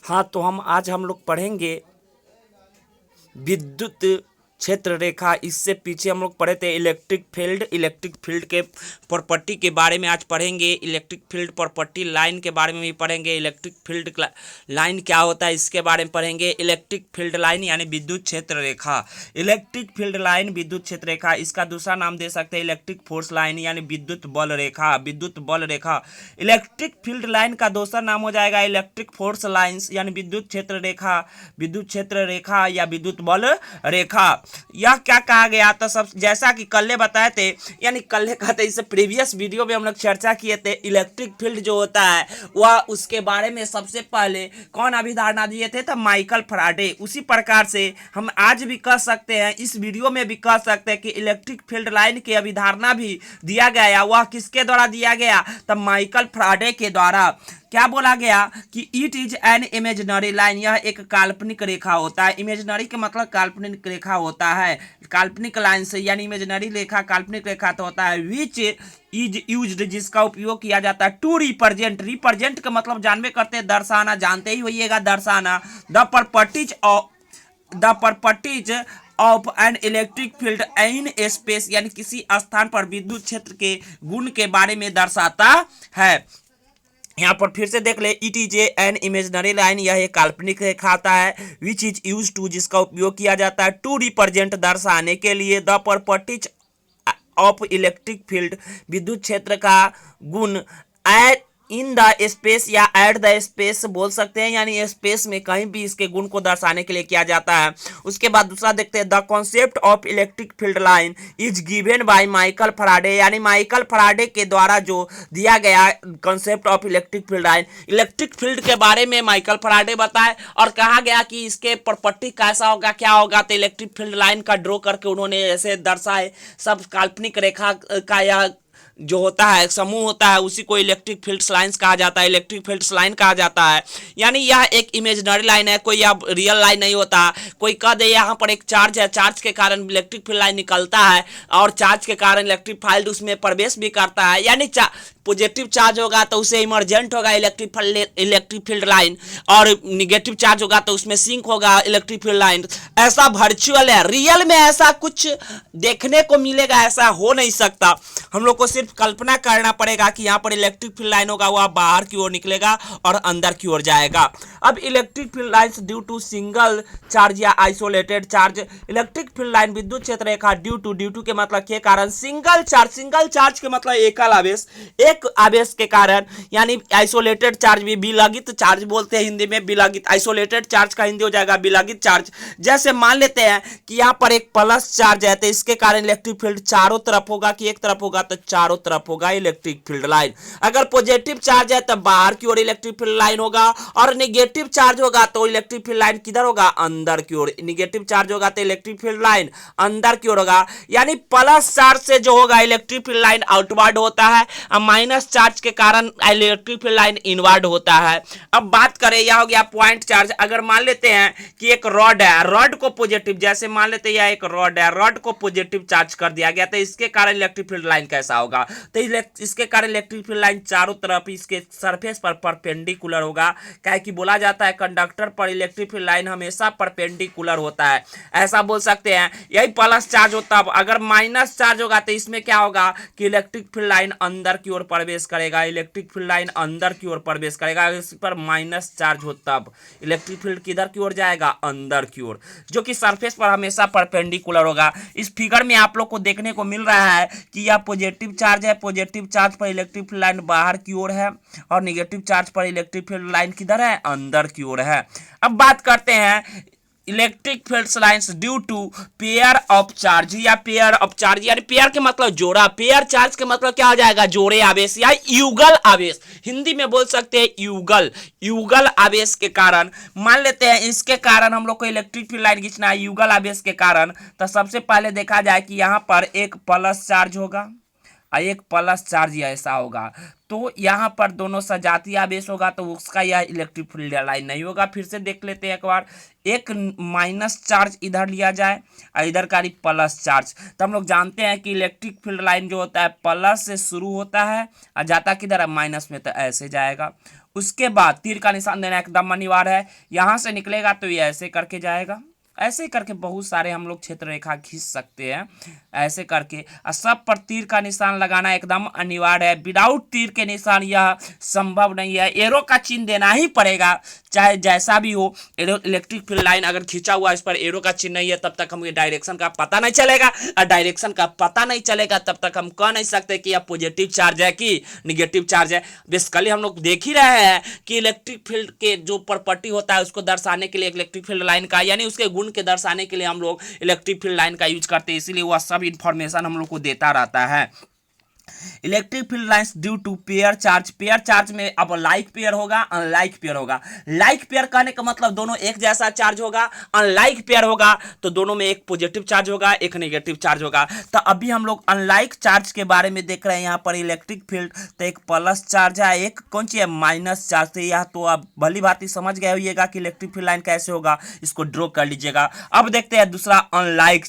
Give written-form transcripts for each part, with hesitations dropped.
हाँ, तो आज हम लोग पढ़ेंगे विद्युत क्षेत्र रेखा। इससे पीछे हम लोग पढ़े थे इलेक्ट्रिक फील्ड के प्रॉपर्टी के बारे में आज पढ़ेंगे। इलेक्ट्रिक फील्ड प्रॉपर्टी लाइन के बारे में भी पढ़ेंगे। इलेक्ट्रिक फील्ड लाइन क्या होता है इसके बारे में पढ़ेंगे। इलेक्ट्रिक फील्ड लाइन यानी विद्युत क्षेत्र रेखा। इलेक्ट्रिक फील्ड लाइन विद्युत क्षेत्र रेखा, इसका दूसरा नाम दे सकते हैं इलेक्ट्रिक फोर्स लाइन यानी विद्युत बल रेखा। विद्युत बल रेखा इलेक्ट्रिक फील्ड लाइन का दूसरा नाम हो जाएगा इलेक्ट्रिक फोर्स लाइन्स यानी विद्युत क्षेत्र रेखा। विद्युत क्षेत्र रेखा या विद्युत बल रेखा, यह क्या कहा गया? तो सब जैसा कि कल बताए थे, यानी कल कहते इससे प्रीवियस वीडियो में हम लोग चर्चा किए थे। इलेक्ट्रिक फील्ड जो होता है वह उसके बारे में सबसे पहले कौन अभिधारणा दिए थे? तो माइकल फैराडे। उसी प्रकार से हम आज भी कह सकते हैं, इस वीडियो में भी कह सकते हैं कि इलेक्ट्रिक फील्ड लाइन की अभिधारणा भी दिया गया। वह किसके द्वारा दिया गया? तो माइकल फैराडे के द्वारा। क्या बोला गया कि it is an imaginary line, यह एक काल्पनिक रेखा होता है। इमेजिनरी के मतलब काल्पनिक रेखा होता है। काल्पनिक लाइन से यानी इमेजिनरी रेखा काल्पनिक रेखा तो होता है। विच इज यूज्ड, जिसका उपयोग किया जाता है टू रिप्रेजेंट। रिप्रेजेंट का मतलब जानवे करते हैं दर्शाना, जानते ही होइएगा दर्शाना। The properties of an electric field in space, यानी किसी स्थान पर विद्युत क्षेत्र के गुण के बारे में दर्शाता है। यहाँ पर फिर से देख ले, it is an imaginary line, यह एक काल्पनिक रेखा आता है। विच इज यूज टू, जिसका उपयोग किया जाता है टू रिप्रेजेंट, दर्शाने के लिए। The properties of electric field, विद्युत क्षेत्र का गुण। एट इन द स्पेस या एट द स्पेस बोल सकते हैं, यानी स्पेस में कहीं भी इसके गुण को दर्शाने के लिए किया जाता है। उसके बाद दूसरा देखते हैं, the concept of electric field line is given by Michael Faraday, यानी माइकल फैराडे के द्वारा जो दिया गया concept of electric field line. Electric field के बारे में माइकल फैराडे बताए और कहा गया कि इसके प्रॉपर्टी कैसा होगा, क्या होगा। तो इलेक्ट्रिक फील्ड लाइन का ड्रॉ करके उन्होंने ऐसे दर्शाए। सब काल्पनिक रेखा का यह जो होता है समूह होता है, उसी को इलेक्ट्रिक फील्ड लाइन्स कहा जाता है। इलेक्ट्रिक फील्ड लाइन कहा जाता है, यानी यह एक इमेजिनरी लाइन है, कोई अब रियल लाइन नहीं होता। कोई कह दे यहाँ पर एक चार्ज है, चार्ज के कारण इलेक्ट्रिक फील्ड लाइन निकलता है और चार्ज के कारण इलेक्ट्रिक फील्ड उसमें प्रवेश भी करता है, यानी पॉजिटिव चार्ज होगा तो उसे इमरजेंट होगा इलेक्ट्रिक फील्ड लाइन, और निगेटिव चार्ज होगा तो उसमें सिंक होगा इलेक्ट्रिक फील्ड लाइन। ऐसा वर्चुअल है, रियल में ऐसा कुछ देखने को मिलेगा ऐसा हो नहीं सकता। हम लोग को सिर्फ कल्पना करना पड़ेगा कि यहाँ पर इलेक्ट्रिक फील्ड लाइन होगा, वह बाहर की ओर निकलेगा और अंदर की ओर जाएगा। अब electric field lines due to single charge या isolated charge. Electric field line विद्युत क्षेत्र रेखा ड्यू टू के मतलब के कारण, सिंगल चार्ज के मतलब एकल आवेश, एक आवेश के कारण, यानी आइसोलेटेड चार्ज भी, विलगित चार्ज बोलते हैं हिंदी में। विलगित, आइसोलेटेड चार्ज का हिंदी हो जाएगा विलगित चार्ज। जैसे मान लेते हैं कि यहाँ पर एक प्लस चार्ज है, तो इसके कारण इलेक्ट्रिक फील्ड चारों तरफ होगा कि एक तरफ होगा? तो चारों तरफ होगा इलेक्ट्रिक फील्ड लाइन। अगर पॉजिटिव चार्ज है तो बाहर की ओर इलेक्ट्रिक फील्ड लाइन होगा, और नेगेटिव चार्ज होगा तो इलेक्ट्रिक फील्ड लाइन किधर होगा? अंदर की ओर। नेगेटिव चार्ज होगा तो इलेक्ट्रिक फील्ड लाइन अंदर की ओर होगा, यानी प्लस चार्ज से जो होगा इलेक्ट्रिक फील्ड लाइन आउटवर्ड होता है, और माइनस चार्ज के कारण इलेक्ट्रिक फील्ड लाइन इनवर्ड होता है। अब बात करें, यह हो गया पॉइंट चार्ज। अगर मान लेते हैं कि एक रॉड है, रॉड को पॉजिटिव, जैसे मान लेते हैं यह एक रॉड है, रॉड को पॉजिटिव चार्ज कर दिया गया, तो इसके कारण इलेक्ट्रिक फील्ड लाइन कैसा होगा? तो इसके कारण इलेक्ट्रिक फील्ड लाइन चारों तरफ इसके सरफेस पर परपेंडिकुलर होगा। क्या कि बोला जाता है कंडक्टर पर इलेक्ट्रिक फील्ड लाइन हमेशा परपेंडिकुलर होता है, ऐसा बोल सकते हैं। यही प्लस चार्ज होता है। अगर माइनस चार्ज होगा तो इसमें क्या होगा कि इलेक्ट्रिक फील्ड लाइन अंदर की ओर प्रवेश करेगा, इलेक्ट्रिक फील्ड लाइन अंदर की ओर प्रवेश करेगा। इस पर माइनस चार्ज हो तब इलेक्ट्रिक फील्ड किधर की ओर जाएगा? अंदर की ओर, जो कि सरफेस पर हमेशा परपेंडिकुलर होगा। इस फिगर में आप लोग को देखने को मिल रहा है कि यह पॉजिटिव चार्ज है, पॉजिटिव चार्ज पर इलेक्ट्रिक फील्ड लाइन बाहर की ओर है, और नेगेटिव चार्ज पर इलेक्ट्रिक फील्ड लाइन किधर है? अंदर की ओर है। अब बात करते हैं electric field lines due to pair of charge या पेयर ऑफ चार्ज, यानी पेयर के मतलब जोड़ा, पेयर चार्ज के मतलब क्या हो जाएगा? जोड़े आवेश या युगल आवेश, हिंदी में बोल सकते हैं युगल आवेश के कारण। मान लेते हैं इसके कारण हम लोग को इलेक्ट्रिक फील्ड लाइन खींचना है युगल आवेश के कारण। तो सबसे पहले देखा जाए कि यहाँ पर एक प्लस चार्ज होगा और एक प्लस चार्ज ऐसा होगा, तो यहाँ पर दोनों सजातीय आवेश होगा, तो उसका यह इलेक्ट्रिक फील्ड लाइन नहीं होगा। फिर से देख लेते हैं एक बार, एक माइनस चार्ज इधर लिया जाए और इधर का प्लस चार्ज, तो हम लोग जानते हैं कि इलेक्ट्रिक फील्ड लाइन जो होता है प्लस से शुरू होता है और जाता किधर है? माइनस में, तो ऐसे जाएगा। उसके बाद तीर का निशान देना एकदम अनिवार्य है। यहाँ से निकलेगा तो ये ऐसे करके जाएगा, ऐसे करके बहुत सारे हम लोग क्षेत्र रेखा खींच सकते हैं ऐसे करके, और सब पर तीर का निशान लगाना एकदम अनिवार्य है। विदाउट तीर के निशान यह संभव नहीं है, एरो का चिन्ह देना ही पड़ेगा चाहे जैसा भी हो। इलेक्ट्रिक फील्ड लाइन अगर खींचा हुआ इस पर एरो का चिन्ह नहीं है तब तक हमें डायरेक्शन का पता नहीं चलेगा, और डायरेक्शन का पता नहीं चलेगा तब तक हम कह नहीं सकते कि यह पॉजिटिव चार्ज है कि निगेटिव चार्ज है। बेसिकली हम लोग देख ही रहे हैं कि इलेक्ट्रिक फील्ड के जो प्रॉपर्टी होता है उसको दर्शाने के लिए इलेक्ट्रिक फील्ड लाइन का यानी उसके गुण के दर्शाने के लिए हम लोग इलेक्ट्रिक फील्ड लाइन का यूज करते हैं, इसीलिए वह सब इंफॉर्मेशन हम लोग को देता रहता है। Electric field lines due to pair charge में अब लाइक पेयर होगा अनलाइक पेयर होगा। लाइक पेयर कहने का मतलब दोनों एक जैसा चार्ज होगा, अनलाइक पेयर होगा तो दोनों में एक पॉजिटिव चार्ज होगा एक नेगेटिव चार्ज होगा। तो अभी हम लोग अनलाइक चार्ज के बारे में देख रहे हैं। यहाँ पर इलेक्ट्रिक फील्ड तो एक प्लस चार्ज है, एक कौन सी है माइनस चार्ज। तो यह तो आप भली भांति समझ गए होइएगा कि इलेक्ट्रिक फील्ड लाइन कैसे होगा, इसको ड्रॉ कर लीजिएगा। अब देखते हैं दूसरा अनलाइक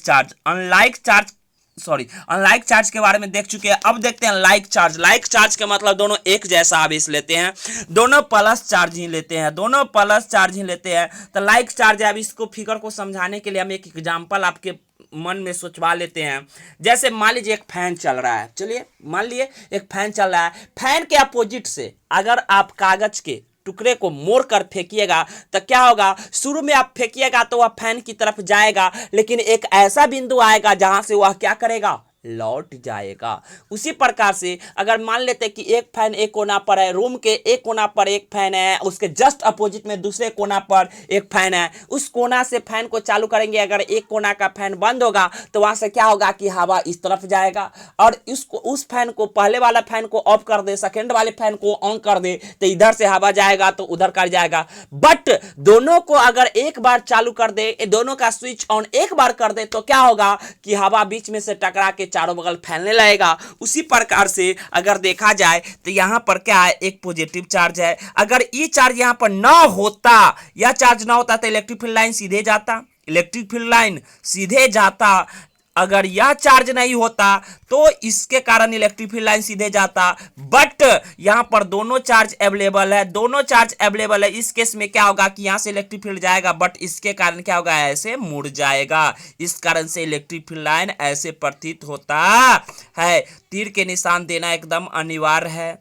चार्ज के बारे में देख चुके हैं। अब देखते हैं लाइक चार्ज के मतलब दोनों एक जैसा आवेश लेते हैं, दोनों प्लस चार्ज ही लेते हैं, तो लाइक चार्ज है। अब इसको फिगर को समझाने के लिए हम एक एग्जांपल आपके मन में सोचवा लेते हैं। जैसे मान लीजिए एक फैन चल रहा है, चलिए मान लिए एक फैन चल रहा है, फैन के अपोजिट से अगर आप कागज के टुकड़े को मोड़ कर फेंकिएगा तो क्या होगा, शुरू में आप फेंकिएगा तो वह फैन की तरफ जाएगा, लेकिन एक ऐसा बिंदु आएगा जहां से वह क्या करेगा, लौट जाएगा। उसी प्रकार से अगर मान लेते कि एक फैन एक कोना पर है, रूम के एक कोना पर एक फैन है, उसके जस्ट अपोजिट में दूसरे कोना पर एक फैन है, उस कोना से फैन को चालू करेंगे, अगर एक कोना का फैन बंद होगा तो वहां से क्या होगा कि हवा इस तरफ जाएगा, और उस फैन को पहले वाला फैन को ऑफ कर दे, सेकेंड वाले फैन को ऑन कर दे तो इधर से हवा जाएगा तो उधर कर जाएगा। बट दोनों को अगर एक बार चालू कर दे, दोनों का स्विच ऑन एक बार कर दे तो क्या होगा कि हवा बीच में से टकरा के चारों बगल फैलने लगेगा। उसी प्रकार से अगर देखा जाए तो यहां पर क्या है, एक पॉजिटिव चार्ज है। अगर ये चार्ज यहां पर ना होता, यह चार्ज ना होता तो इलेक्ट्रिक फील्ड लाइन सीधे जाता, अगर यह चार्ज नहीं होता तो इसके कारण इलेक्ट्रिक फील्ड लाइन सीधे जाता। बट यहां पर दोनों चार्ज अवेलेबल है, इस केस में क्या होगा कि यहां से इलेक्ट्रिक फील्ड जाएगा, बट इसके कारण क्या होगा, ऐसे मुड़ जाएगा। इस कारण से इलेक्ट्रिक फील्ड लाइन ऐसे प्रतीत होता है। तीर के निशान देना एकदम अनिवार्य है,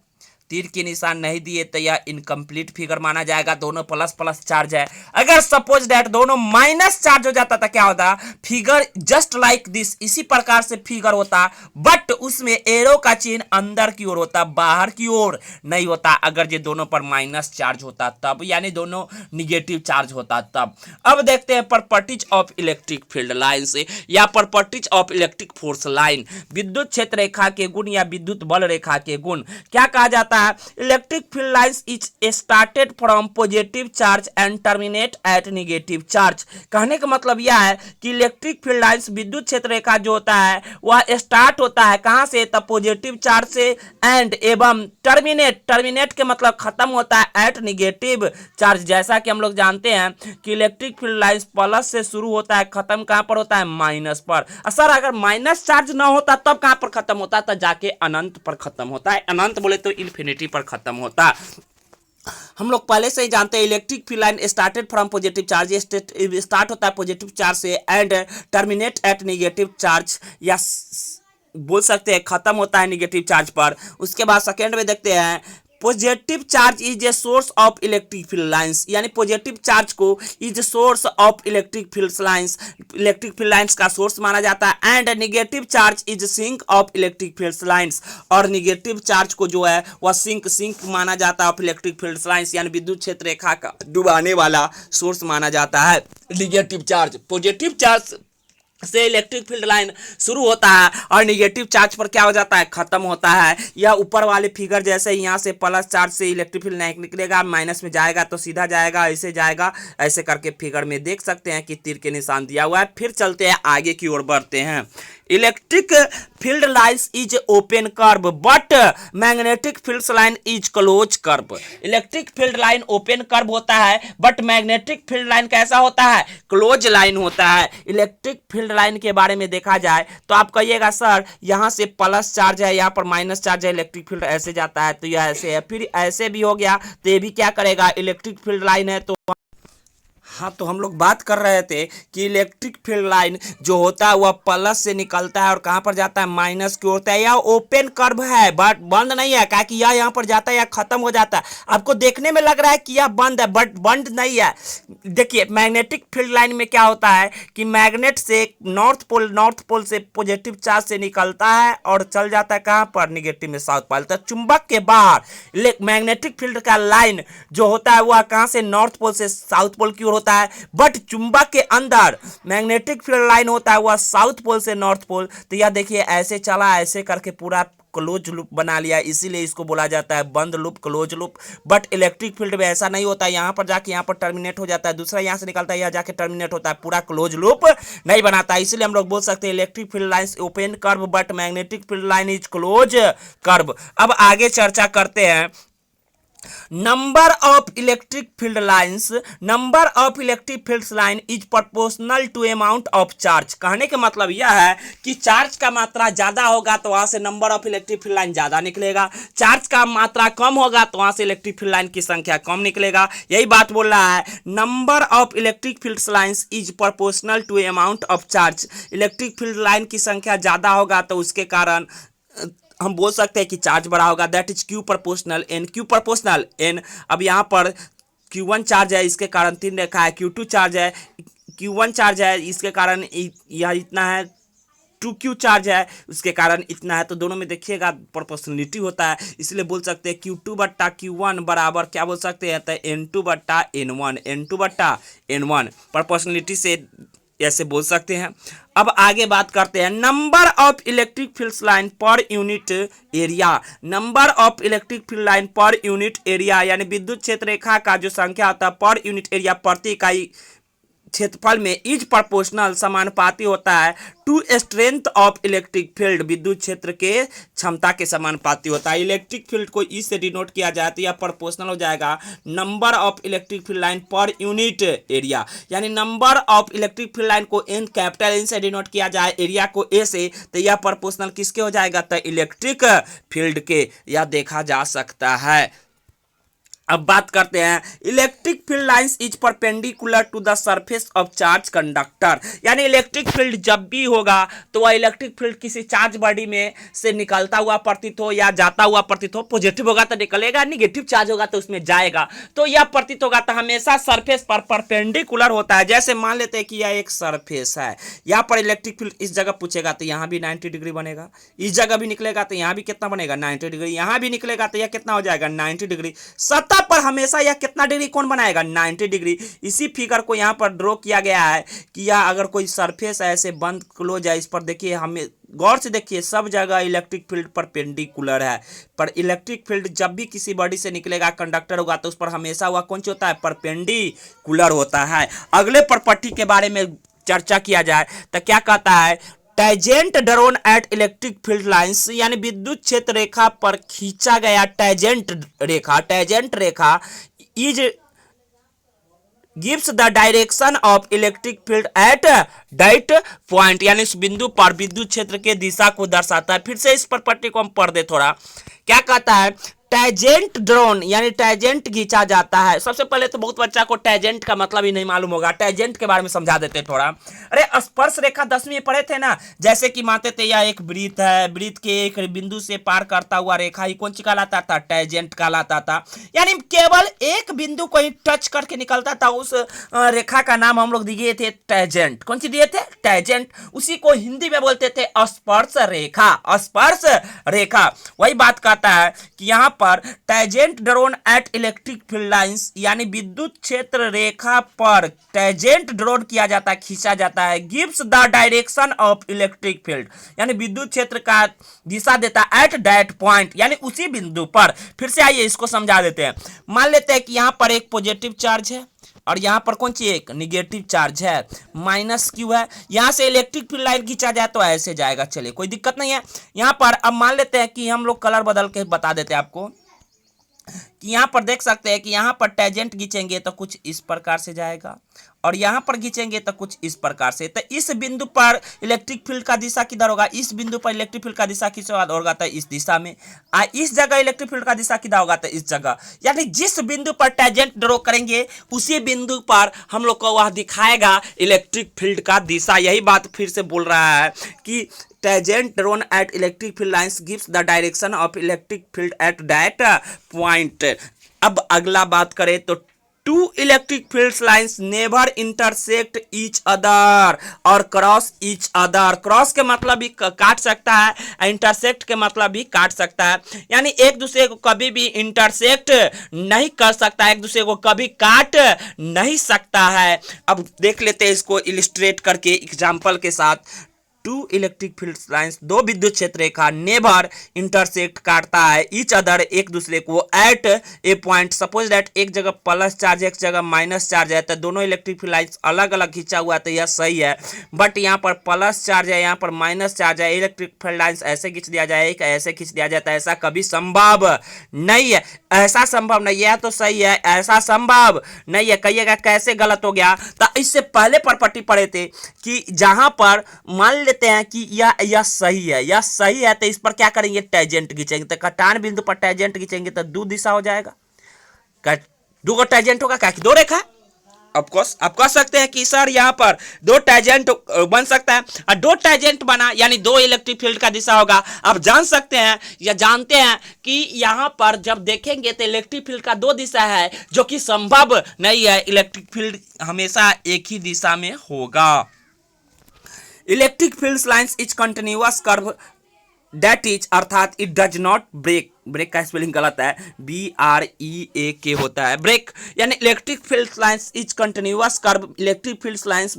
तीर के निशान नहीं दिए तो यह इनकम्प्लीट फिगर माना जाएगा। दोनों प्लस प्लस चार्ज है, अगर सपोज दैट दोनों माइनस चार्ज हो जाता था क्या होता, फिगर जस्ट लाइक दिस, इसी प्रकार से फिगर होता, बट उसमें एरो का चिन्ह अंदर की ओर होता, बाहर की ओर नहीं होता। अगर ये दोनों पर माइनस चार्ज होता तब, यानी दोनों निगेटिव चार्ज होता तब। अब देखते हैं properties of electric field line से या properties of electric force line. विद्युत क्षेत्र रेखा के गुण या विद्युत बल रेखा के गुण क्या कहा जाता है, electric field lines is started from positive charge and terminate at negative charge. कहने का मतलब यह है कि इलेक्ट्रिक फील्ड लाइंस विद्युत क्षेत्र रेखा जो होता है वह स्टार्ट होता है कहां से, तब पॉजिटिव चार्ज से, एंड एवं टर्मिनेट के मतलब खत्म होता है एट नेगेटिव चार्ज। जैसा कि हम लोग जानते हैं कि इलेक्ट्रिक फील्ड लाइंस प्लस से शुरू होता है, खत्म कहां पर होता है, माइनस पर। सर अगर माइनस चार्ज ना होता तब कहां पर खत्म होता, तो जाके अनंत पर खत्म होता है। अनंत बोले तो इन्फिनिटी पर खत्म होता। हम लोग पहले से ही जानते हैं electric field line started from positive charge, start होता है पॉजिटिव चार्ज से and terminate at negative charge, या बोल सकते हैं खत्म होता है नेगेटिव चार्ज पर। उसके बाद सेकेंड में देखते हैं positive charge is a source of electric field lines, यानी पॉजिटिव चार्ज को is source of electric field lines का सोर्स माना जाता है, and negative charge is sink of electric field lines, और नेगेटिव चार्ज को जो है वह सिंक माना जाता है ऑफ इलेक्ट्रिक फील्ड लाइंस, यानी विद्युत क्षेत्र रेखा का डुबाने वाला सोर्स माना जाता है नेगेटिव चार्ज। पॉजिटिव चार्ज से इलेक्ट्रिक फील्ड लाइन शुरू होता है और नेगेटिव चार्ज पर क्या हो जाता है, खत्म होता है। यह ऊपर वाले फिगर जैसे यहाँ से प्लस चार्ज से इलेक्ट्रिक फील्ड लाइन निकलेगा, माइनस में जाएगा तो सीधा जाएगा, ऐसे जाएगा, ऐसे करके फिगर में देख सकते हैं कि तीर के निशान दिया हुआ है। फिर चलते हैं आगे की ओर बढ़ते हैं। Electric field lines is open curve but magnetic field line is close curve. Electric field line open curve होता है बट मैग्नेटिक फील्ड लाइन कैसा होता है, क्लोज लाइन होता है। इलेक्ट्रिक फील्ड फील्ड लाइन के बारे में देखा जाए तो आप कहिएगा सर यहाँ से प्लस चार्ज है, यहाँ पर माइनस चार्ज है, इलेक्ट्रिक फील्ड ऐसे जाता है तो यह ऐसे है, फिर ऐसे भी हो गया तो ये भी क्या करेगा, इलेक्ट्रिक फील्ड लाइन है। तो हाँ, तो हम लोग बात कर रहे थे कि इलेक्ट्रिक फील्ड लाइन जो होता है वह प्लस से निकलता है और कहाँ पर जाता है, माइनस की ओर होता है। यह ओपन कर्व है बट बंद नहीं है, क्या कि यह यहाँ पर जाता है या खत्म हो जाता है। आपको देखने में लग रहा है कि यह बंद है बट बंद नहीं है। देखिए मैग्नेटिक फील्ड लाइन में क्या होता है कि मैग्नेट से नॉर्थ पोल से पॉजिटिव चार्ज से निकलता है और चल जाता है कहाँ पर, निगेटिव में साउथ पोल। तो चुंबक के बाहर मैग्नेटिक फील्ड का लाइन जो होता है वह कहाँ से, नॉर्थ पोल से साउथ पोल की ओर होता है, बट चुंबक के अंदर मैग्नेटिक फील्ड लाइन होता है वह साउथ पोल से नॉर्थ पोल। तो यह देखिए ऐसे चला, ऐसे करके पूरा क्लोज लूप बना लिया, इसीलिए इसको बोला जाता है बंद loop, close loop. But electric field में ऐसा नहीं होता है, यहाँ पर जाके यहाँ पर टर्मिनेट हो जाता है, दूसरा यहाँ से निकलता है, यहाँ जाके टर्मिनेट होता है, पूरा क्लोज लूप नहीं बनाता है। इसलिए हम लोग बोल सकते हैं electric field line open curve but magnetic field line is close curve. अब आगे चर्चा करते हैं number of electric field lines. Number of electric field line is proportional to amount of charge. कहने का मतलब यह है कि चार्ज का मात्रा ज्यादा होगा तो वहां से number of electric field line ज्यादा निकलेगा, चार्ज का मात्रा कम होगा तो वहां से इलेक्ट्रिक फील्ड लाइन की संख्या कम निकलेगा। यही बात बोल रहा है, number of electric field lines is proportional to amount of charge. Electric field line की संख्या ज्यादा होगा तो उसके कारण हम बोल सकते हैं कि चार्ज बड़ा होगा, that is Q proportional N. Q proportional N, अब यहाँ पर Q1 चार्ज है इसके कारण 3 रेखा है, Q2 चार्ज है, Q1 चार्ज है इसके कारण यह इतना है, 2Q चार्ज है उसके कारण इतना है। तो दोनों में देखिएगा प्रोपोर्शनलिटी होता है, इसलिए बोल सकते हैं Q2 बट्टा Q1 बराबर क्या बोल सकते हैं, N2 बट्टा N1, N2 बट्टा N1 प्रोपोर्शनलिटी से ऐसे बोल सकते हैं। अब आगे बात करते हैं number of electric field line per unit area. Number of electric field line per unit area यानी विद्युत क्षेत्र रेखा का जो संख्या होता है पर यूनिट एरिया, प्रति इकाई क्षेत्रफल में इज प्रोपोर्शनल समानुपाती होता है to strength of electric field. विद्युत क्षेत्र के क्षमता के समानुपाती होता है। इलेक्ट्रिक फील्ड को इस से डिनोट किया जाए तो यह प्रोपोर्शनल हो जाएगा number of electric field line per unit area, यानी number of electric field line को एन कैपिटल एन से डिनोट किया जाए, एरिया को ए से, तो यह प्रोपोर्शनल किसके हो जाएगा, तो इलेक्ट्रिक फील्ड के। यह देखा जा सकता है। अब बात करते हैं electric field lines is perpendicular to the surface of charge conductor. यानी इलेक्ट्रिक फील्ड जब भी होगा तो वह इलेक्ट्रिक फील्ड किसी चार्ज बॉडी में से निकलता हुआ प्रतीत हो या जाता हुआ प्रतीत हो। पॉजिटिव होगा तो निकलेगा, निगेटिव चार्ज होगा तो उसमें जाएगा। तो यह प्रतीत होगा तो हमेशा सरफेस पर परपेंडिकुलर होता है। जैसे मान लेते हैं कि यह एक सरफेस है, यहाँ पर इलेक्ट्रिक फील्ड इस जगह पूछेगा तो यहाँ भी 90 डिग्री बनेगा, इस जगह भी निकलेगा तो यहाँ भी कितना बनेगा 90 डिग्री, यहाँ भी निकलेगा तो यह कितना हो जाएगा 90 डिग्री। सतह पर हमेशा यह कितना डिग्री कोण बनाएगा 90 डिग्री। इसी फिगर को यहाँ पर ड्रॉ किया गया है कि यह अगर कोई सरफेस है ऐसे बंद क्लोज है, इस पर देखिए, हमें गौर से देखिए सब जगह इलेक्ट्रिक फील्ड परपेंडिकुलर है। पर इलेक्ट्रिक फील्ड जब भी किसी बॉडी से निकलेगा, कंडक्टर होगा, तो उस पर हमेशा वह कौन सा होता है, परपेंडिकुलर होता है। अगले प्रॉपर्टी के बारे में चर्चा किया जाए तो क्या कहता है, tangent drawn at electric field lines, यानी विद्युत क्षेत्र रेखा पर खींचा गया टैजेंट रेखा is gives the direction of electric field at that point, यानी इस बिंदु पर विद्युत क्षेत्र के दिशा को दर्शाता है। फिर से इस प्रॉपर्टी को हम पढ़ दे थोड़ा। क्या कहता है, टैजेंट ड्रोन यानी टैजेंट खींचा जाता है। सबसे पहले तो बहुत बच्चा को टैजेंट का मतलब ही नहीं मालूम होगा, टैजेंट के बारे में समझा देते थोड़ा। अरे स्पर्श रेखा 10वीं में पढ़े थे ना, जैसे कि मानते थे यह एक वृत्त है, वृत्त के एक बिंदु से पार करता हुआ रेखा ही कौन सी कहलाता था, टैजेंट कहलाता था। यानी केवल एक बिंदु को ही टच करके निकलता था, उस रेखा का नाम हम लोग दिए थे टैजेंट। कौन सी दिए थे, टैजेंट। उसी को हिंदी में बोलते थे स्पर्श रेखा, स्पर्श रेखा। वही बात कहता है कि यहाँ पर tangent drawn at electric field lines, यानी विद्युत क्षेत्र रेखा पर टैजेंट ड्रोन किया जाता है, खींचा जाता है, gives the direction of electric field, यानी विद्युत क्षेत्र का दिशा देता है एट दैट पॉइंट, यानी उसी बिंदु पर। फिर से आइए इसको समझा देते हैं। मान लेते हैं कि यहां पर एक पॉजिटिव चार्ज है और यहां पर कौन सी एक निगेटिव चार्ज है, माइनस क्यू है। यहां से इलेक्ट्रिक फील्ड लाइन खींचा जाए तो ऐसे जाएगा, चलिए कोई दिक्कत नहीं है। यहां पर अब मान लेते हैं कि हम लोग कलर बदल के बता देते हैं आपको। कि यहाँ पर देख सकते हैं कि यहाँ पर टेंजेंट खींचेंगे तो कुछ इस प्रकार से जाएगा और यहाँ पर खींचेंगे तो कुछ इस प्रकार से। तो इस बिंदु पर इलेक्ट्रिक फील्ड का दिशा किधर होगा, इस बिंदु पर इलेक्ट्रिक फील्ड का दिशा किस होगा तो इस दिशा में, इस जगह इलेक्ट्रिक फील्ड का दिशा किधर होगा तो इस जगह। यानी जिस बिंदु पर टेंजेंट ड्रॉ करेंगे उसी बिंदु पर हम लोग को वह दिखाएगा इलेक्ट्रिक फील्ड का दिशा। यही बात फिर से बोल रहा है कि tangent drawn at electric field lines gives the direction of electric field at that point। अब अगला बात करें तो two electric field lines never intersect each other और क्रॉस ईच अदर। क्रॉस के मतलब भी काट सकता है, इंटरसेक्ट के मतलब भी काट सकता है। यानी एक दूसरे को कभी भी इंटरसेक्ट नहीं कर सकता, एक दूसरे को कभी काट नहीं सकता है। अब देख लेते हैं इसको इलिस्ट्रेट करके एग्जाम्पल के साथ। टू इलेक्ट्रिक फील्ड लाइंस, दो विद्युत क्षेत्र रेखा नेवर इंटरसेक्ट काटता है ईच अदर एक दूसरे को at a point. Suppose that एक जगह प्लस चार्ज एक जगह माइनस चार्ज है तो दोनों इलेक्ट्रिक फील्ड लाइंस अलग अलग खींचा हुआ है तो यह सही है। बट यहाँ पर प्लस चार्ज है, यहाँ पर माइनस चार्ज है, इलेक्ट्रिक फील्ड लाइंस ऐसे खींच दिया जाए एक ऐसे खींच दिया जाता है, ऐसा कभी संभव नहीं है। ऐसा संभव नहीं है तो सही है, ऐसा संभव नहीं है। कहिएगा कैसे गलत हो गया, तो इससे पहले प्रॉपर्टी पढ़े थे कि जहां पर मान लेते हैं कि यह सही है, यह सही है तो इस पर क्या करेंगे टेंजेंट खींचेंगे, तो कटान बिंदु पर टेंजेंट खींचेंगे तो दो दिशा हो जाएगा। दो टेंजेंट होगा क्या कि दो रेखा। ऑफकोर्स आप कह सकते हैं कि सर यहाँ पर दो टेंजेंट बन सकता है और दो टेंजेंट बना यानी दो इलेक्ट्रिक फील्ड का दिशा होगा। आप जान सकते हैं या जानते हैं कि यहाँ पर जब देखेंगे तो इलेक्ट्रिक फील्ड का दो दिशा है जो कि संभव नहीं है, इलेक्ट्रिक फील्ड हमेशा एक ही दिशा में होगा। Electric field lines is continuous curve that is अर्थात it does not break. Break का स्पेलिंग गलत है, BREAK होता है ब्रेक। यानी electric field lines is continuous curve, electric field lines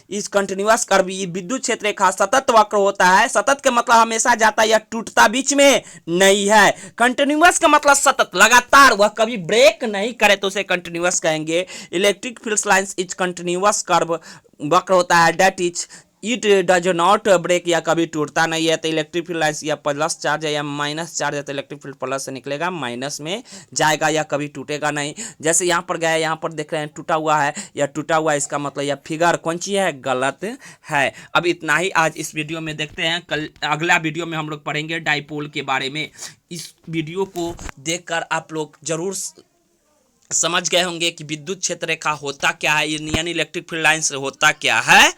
is continuous curve, ये विद्युत क्षेत्र रेखा सतत वक्र होता है। सतत के मतलब हमेशा जाता है या टूटता बीच में नहीं है। कंटिन्यूअस का मतलब सतत लगातार, वह कभी ब्रेक नहीं करे तो उसे कंटिन्यूअस कहेंगे। Electric field lines is continuous curve वक्र होता है that is it does not break, या कभी टूटता नहीं है। तो इलेक्ट्रिक फील्ड लाइंस या प्लस चार्ज है या माइनस चार्ज है तो इलेक्ट्रिक फील्ड प्लस से निकलेगा माइनस में जाएगा या कभी टूटेगा नहीं। जैसे यहाँ पर गया, यहाँ पर देख रहे हैं टूटा हुआ है या टूटा हुआ है, इसका मतलब यह फिगर कौन सी है, गलत है। अब इतना ही आज इस वीडियो में देखते हैं, कल अगला वीडियो में हम लोग पढ़ेंगे डाइपोल के बारे में। इस वीडियो को देखकर आप लोग जरूर समझ गए होंगे कि विद्युत क्षेत्र रेखा होता क्या है, यानी इलेक्ट्रिक फील्ड लाइंस होता क्या है।